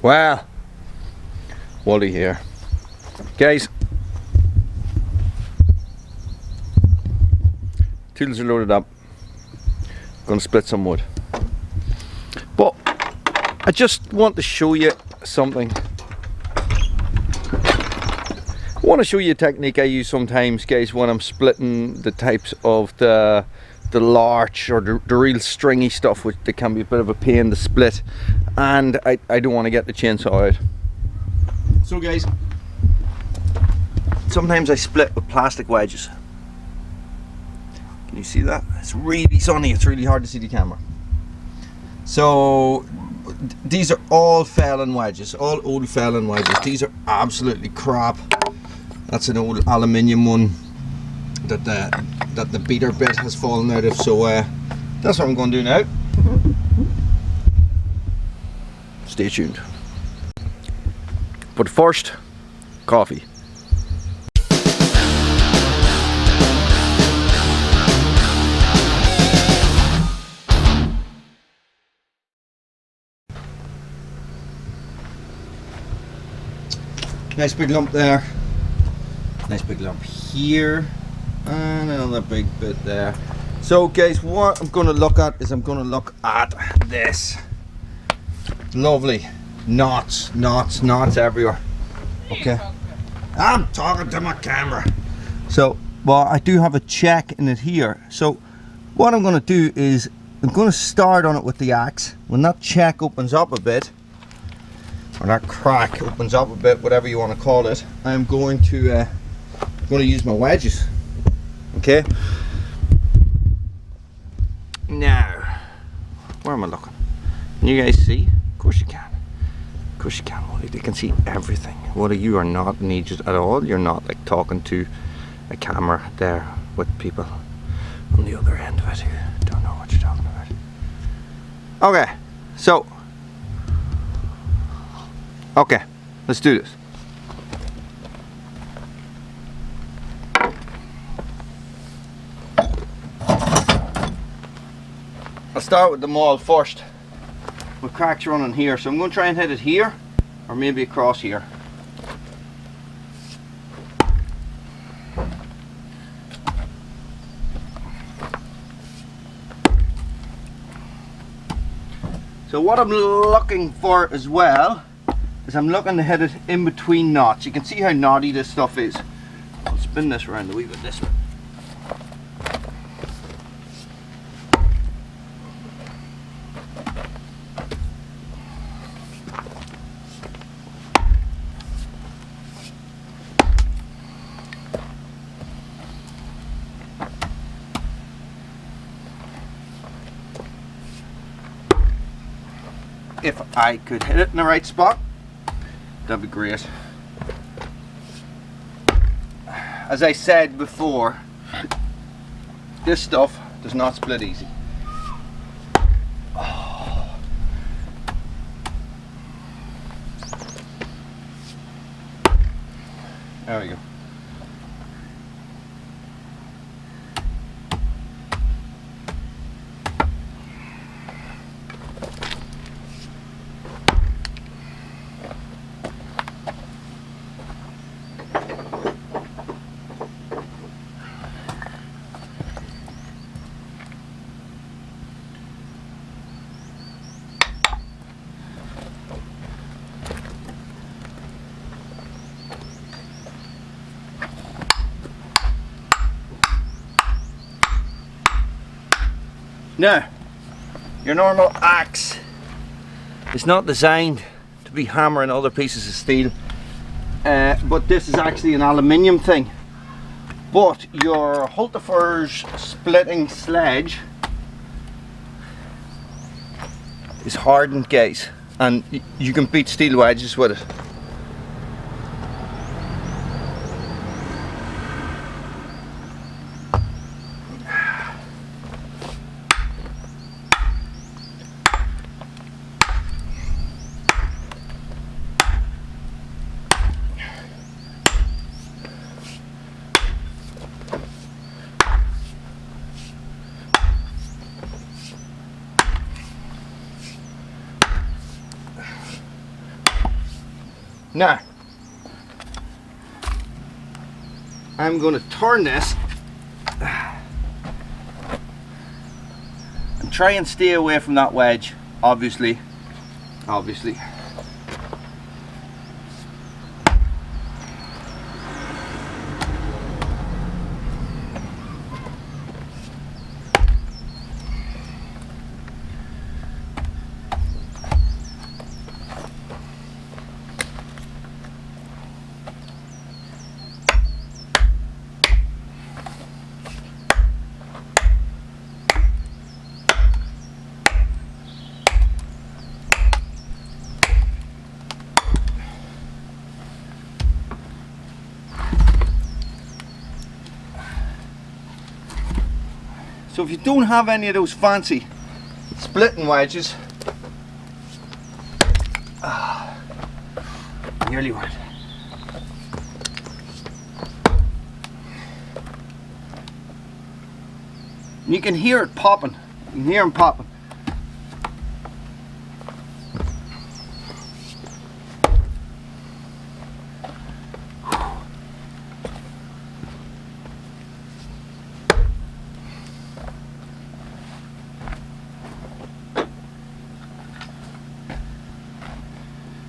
Well, Wally here. Guys, tools are loaded up. Gonna split some wood. But I just want to show you something. I want to show you a technique I use sometimes, guys, when I'm splitting the types of the larch or the real stringy stuff, which they can be a bit of a pain to split, and I don't want to get the chainsaw out. So guys, sometimes I split with plastic wedges. Can you see that? It's really sunny, it's really hard to see the camera. So these are all felling wedges, all old felling wedges. These are absolutely crap. That's an old aluminium one that the beater bit has fallen out of, so that's what I'm going to do now. Stay tuned. But first, coffee. Nice big lump there. Nice big lump here. And another big bit there. So guys, what I'm going to look at is I'm going to look at this. Lovely knots everywhere. Okay, I'm talking to my camera. So, well, I do have a check in it here. So what I'm going to do is I'm going to start on it with the axe. When that check opens up a bit, or that crack opens up a bit, whatever you want to call it, I'm going to use my wedges. Okay, now where am I looking? Can you guys see? Of course you can. Of course you can, Wally. They can see everything. Wally, you are not an idiot at all. You're not like talking to a camera there with people on the other end of it who don't know what you're talking about. Okay, so okay, let's do this. I'll start with the maul first. With cracks running here, so I'm going to try and hit it here, or maybe across here. So what I'm looking for as well is I'm looking to hit it in between knots. You can see how knotty this stuff is. I'll spin this around a wee bit this way. If I could hit it in the right spot, that'd be great. As I said before, this stuff does not split easy. Oh. There we go. Now, your normal axe is not designed to be hammering other pieces of steel, but this is actually an aluminium thing. But your Husqvarna splitting sledge is hardened, guys, and you can beat steel wedges with it. Now, I'm going to turn this and try and stay away from that wedge, obviously. So if you don't have any of those fancy splitting wedges, nearly went. And you can hear it popping. You can hear them popping.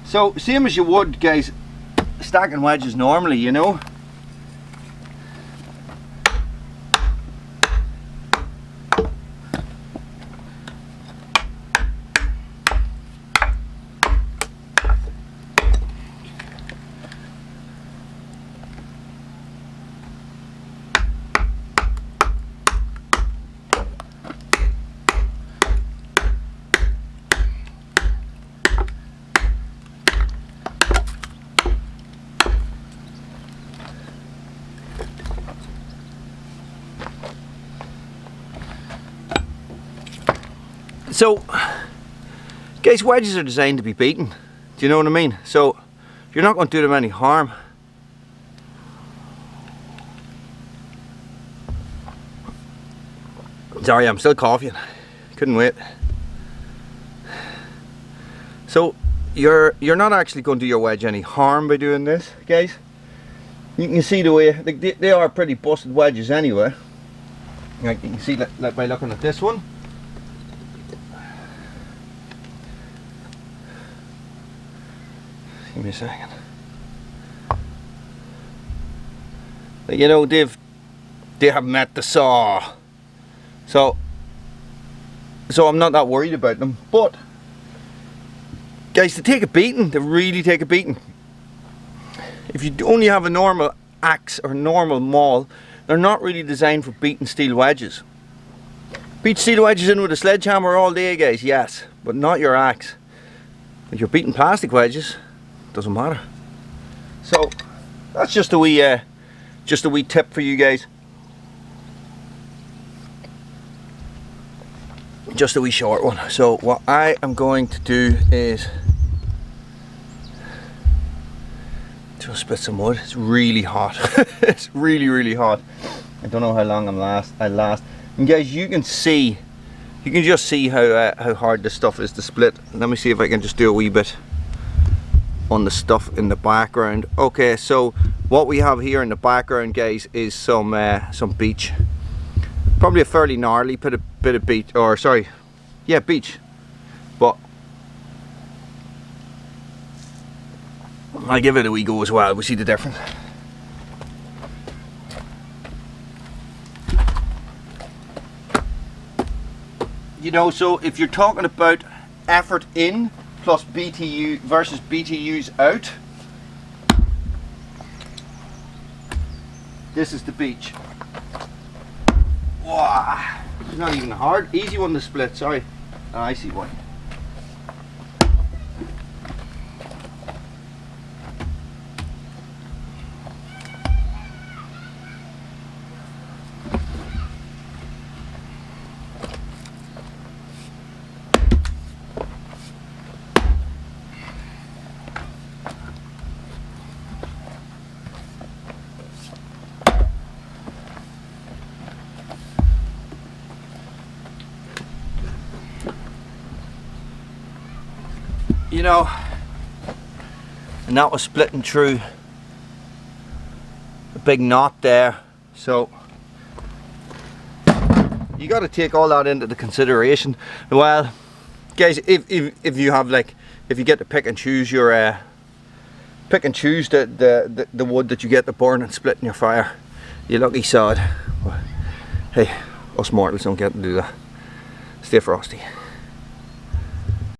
So, same as you would, guys, stacking wedges normally, you know. So, guys, wedges are designed to be beaten. Do you know what I mean? So, you're not going to do them any harm. Sorry, I'm still coughing. Couldn't wait. So, you're not actually going to do your wedge any harm by doing this, guys. You can see the way they are pretty busted wedges anyway. Like you can see like by looking at this one. Give me a second. But you know, they have met the saw, so I'm not that worried about them. But guys, they take a beating. They really take a beating. If you only have a normal axe or normal maul, they're not really designed for beating steel wedges. Beat steel wedges in with a sledgehammer all day, guys, yes, but not your axe. If you're beating plastic wedges, doesn't matter. So that's just a wee tip for you guys. Just a wee short one. So what I am going to do is just split some wood. It's really hot. It's really hot. I don't know how long I last. And guys, you can just see how hard this stuff is to split. Let me see if I can just do a wee bit on the stuff in the background. Okay, so what we have here in the background, guys, is some beech. Probably a fairly gnarly bit of beech, or sorry, yeah, beech. But I'll give it a wee go as well. We see the difference. You know, so if you're talking about effort in plus BTU versus BTUs out, this is the beech. Wow, it's not even hard. Easy one to split, sorry. I see why. You know, and that was splitting through a big knot there. So you got to take all that into the consideration. Well, guys, if you have like, if you get to pick and choose your the wood that you get to burn and split in your fire, you lucky sod. But, hey, us mortals don't get to do that. Stay frosty.